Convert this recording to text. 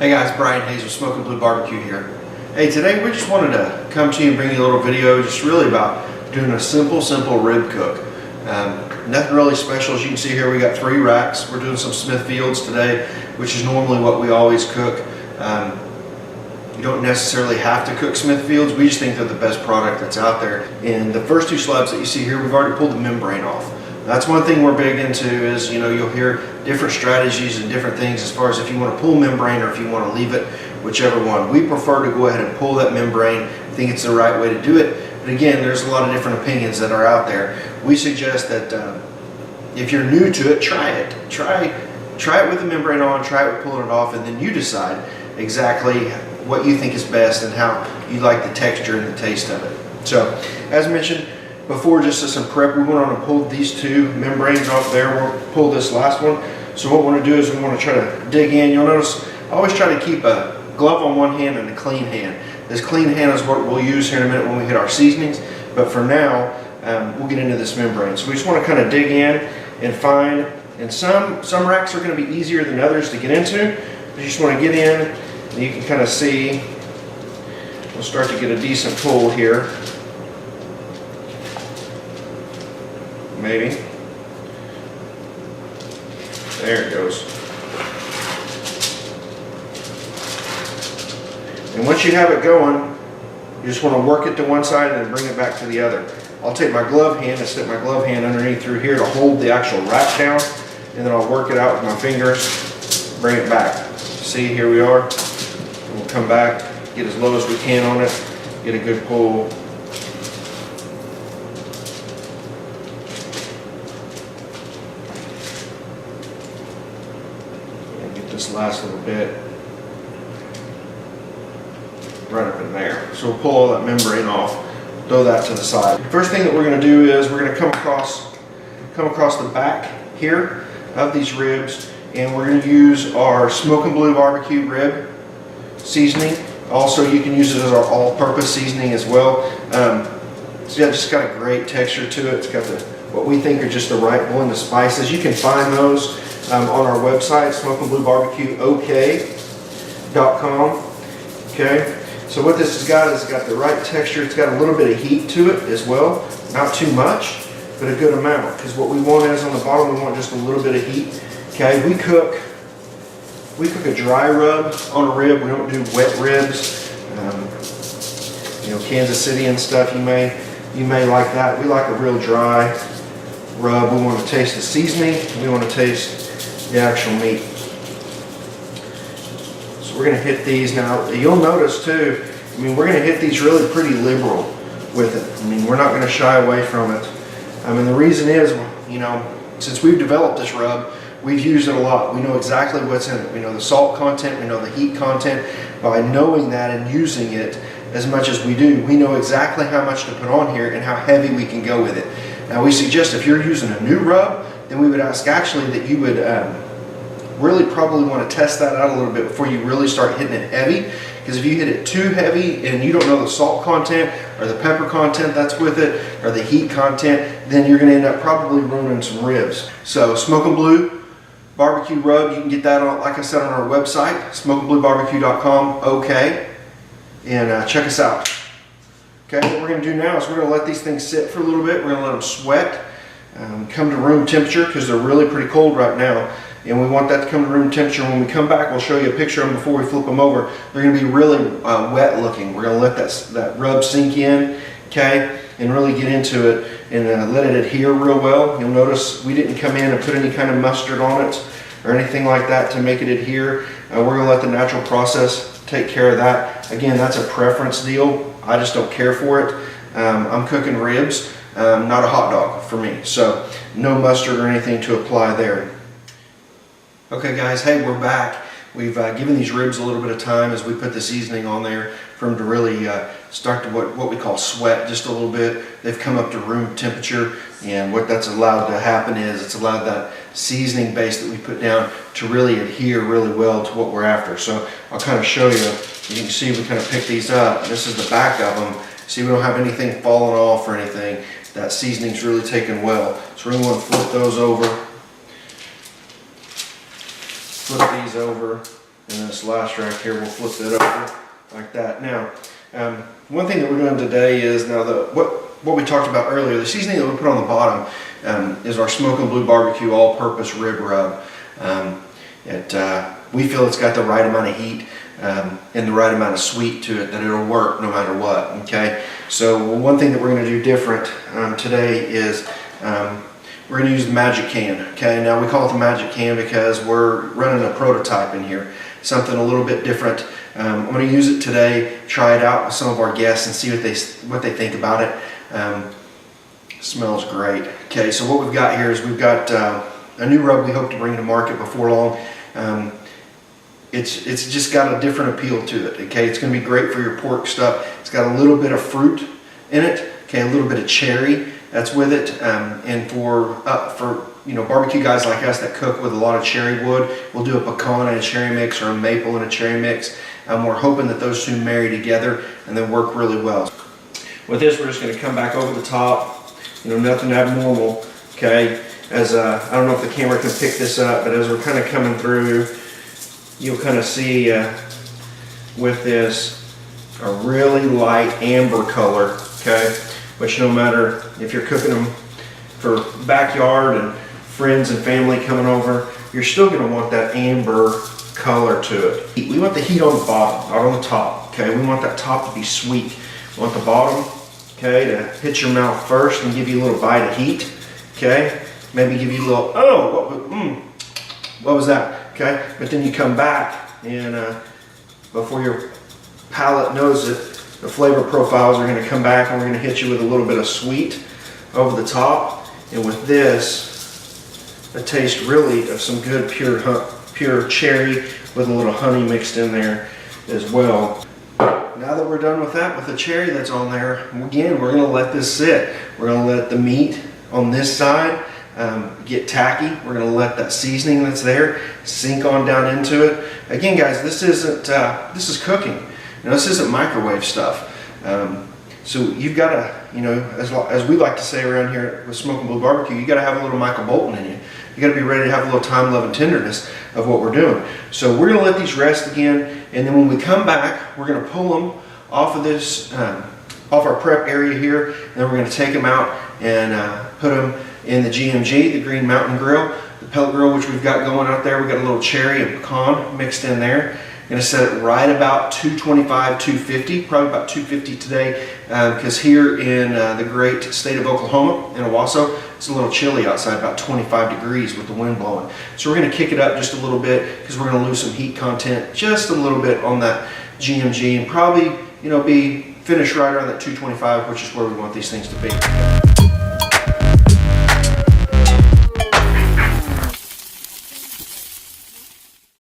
Hey guys, Brian Hayes with Smoking Blue Barbecue here. Hey, today we just wanted to come to you and bring you a little video just really about doing a simple rib cook. Nothing really special. As you can see here, we got 3 racks. We're doing some Smithfields today, which is normally what we always cook. You don't necessarily have to cook Smithfields. We just think they're the best product that's out there. And the first 2 slabs that you see here, we've already pulled the membrane off. That's one thing we're big into is, you'll hear different strategies and different things as far as if you want to pull membrane or if you want to leave it, whichever one. We prefer to go ahead and pull that membrane. I think it's the right way to do it. But again, there's a lot of different opinions that are out there. We suggest that if you're new to it, try it. Try it with the membrane on, try it with pulling it off, and then you decide exactly what you think is best and how you like the texture and the taste of it. So, as mentioned before, just as some prep, we went on and pulled these 2 membranes off there. We'll pull this last one. So what we want to do is we want to try to dig in. You'll notice I always try to keep a glove on one hand and a clean hand. This clean hand is what we'll use here in a minute when we hit our seasonings. But for now, we'll get into this membrane. So we just want to kind of dig in and find, and some racks are going to be easier than others to get into. But you just want to get in, and you can kind of see, we'll start to get a decent pull here. Maybe. There it goes. And once you have it going, you just want to work it to one side and then bring it back to the other. I'll take my glove hand and stick my glove hand underneath through here to hold the actual rack down, and then I'll work it out with my fingers, bring it back. See, here we are. And we'll come back, get as low as we can on it, get a good pull. This last little bit right up in there. So we'll pull all that membrane off, throw that to the side. First thing that we're going to do is we're going to come across the back here of these ribs, and we're going to use our Smoking Blue Barbecue rib seasoning. Also, you can use it as our all-purpose seasoning as well. It's just got a great texture to it. It's got what we think are just the right blend of spices. You can find those on our website, SmokingBlueBarbecueOK.com. Okay, so what this has got is it's got the right texture. It's got a little bit of heat to it as well, not too much, but a good amount. Because what we want is on the bottom, we want just a little bit of heat. Okay, we cook a dry rub on a rib. We don't do wet ribs. Kansas City and stuff. You may like that. We like a real dry rub. We want to taste the seasoning. We want to taste the actual meat. So we're going to hit these now. You'll notice too, we're going to hit these really pretty liberal with it. We're not going to shy away from it. The reason is, since we've developed this rub, we've used it a lot. We know exactly what's in it. We know the salt content, we know the heat content. By knowing that and using it as much as we do, we know exactly how much to put on here and how heavy we can go with it. Now we suggest if you're using a new rub, then we would ask actually that you would really probably want to test that out a little bit before you really start hitting it heavy. Because if you hit it too heavy and you don't know the salt content or the pepper content that's with it or the heat content, then you're going to end up probably ruining some ribs. So Smoking Blue Barbecue Rub, you can get that on, like I said, on our website, SmokingBlueBarbecueOK.com. Okay, and check us out. Okay, what we're going to do now is we're going to let these things sit for a little bit. We're going to let them sweat, come to room temperature, because they're really pretty cold right now. And we want that to come to room temperature. When we come back, we'll show you a picture of them before we flip them over. They're going to be really wet looking. We're going to let that rub sink in, okay, and really get into it and let it adhere real well. You'll notice we didn't come in and put any kind of mustard on it or anything like that to make it adhere. We're going to let the natural process take care of that. Again, that's a preference deal. I just don't care for it. I'm cooking ribs, not a hot dog for me. So no mustard or anything to apply there. Okay guys, hey, we're back. We've given these ribs a little bit of time as we put the seasoning on there for them to really start to what we call sweat just a little bit. They've come up to room temperature, and what that's allowed to happen is it's allowed that seasoning base that we put down to really adhere really well to what we're after. So I'll kind of show you. You can see we kind of pick these up. This is the back of them. See, we don't have anything falling off or anything. That seasoning's really taken well. So we're going to flip those over. Flip these over. then this last rack here, we'll flip that over like that. Now, one thing that we're doing today is now what we talked about earlier, the seasoning that we put on the bottom is our Smokin' Blue Barbecue all-purpose rib rub. We feel it's got the right amount of heat and the right amount of sweet to it, that it'll work no matter what. Okay, so one thing that we're going to do different today is we're going to use the Magic Can. Okay, now we call it the Magic Can because we're running a prototype in here, something a little bit different. I'm going to use it today, try it out with some of our guests and see what they think about it. Smells great. Okay, so what we've got here is we've got a new rub we hope to bring to market before long. It's just got a different appeal to it. Okay, it's going to be great for your pork stuff. It's got a little bit of fruit in it. Okay, a little bit of cherry that's with it, and for barbecue guys like us that cook with a lot of cherry wood, we'll do a pecan and a cherry mix or a maple and a cherry mix. We're hoping that those two marry together and they work really well. With this, we're just going to come back over the top. Nothing abnormal. Okay, as I don't know if the camera can pick this up, but as we're kind of coming through, you'll kind of see with this a really light amber color. Okay, which no matter if you're cooking them for backyard and friends and family coming over, you're still going to want that amber color to it. We want the heat on the bottom, not on the top. Okay, we want that top to be sweet. We want the bottom, okay, to hit your mouth first and give you a little bite of heat. Okay, maybe give you a little, what was that? Okay, but then you come back and before your palate knows it, the flavor profiles are going to come back and we're going to hit you with a little bit of sweet over the top. And with this, a taste really of some good pure cherry with a little honey mixed in there as well. Now that we're done with that, with the cherry that's on there, again, we're going to let this sit. We're going to let the meat on this side get tacky. We're going to let that seasoning that's there sink on down into it. Again, guys, this is cooking. This isn't microwave stuff. So you've got to, as we like to say around here with Smokin' Blue Barbecue, you got to have a little Michael Bolton in you. You got to be ready to have a little time, love, and tenderness of what we're doing. So we're going to let these rest again, and then when we come back, we're going to pull them off of this, off our prep area here, and then we're going to take them out and put them in the GMG, the Green Mountain Grill, the pellet grill, which we've got going out there. We've got a little cherry and pecan mixed in there. Going to set it right about 225, 250, probably about 250 today, because here in the great state of Oklahoma, in Owasso, it's a little chilly outside, about 25 degrees with the wind blowing. So we're going to kick it up just a little bit because we're going to lose some heat content just a little bit on that GMG and probably, be finished right around that 225, which is where we want these things to be.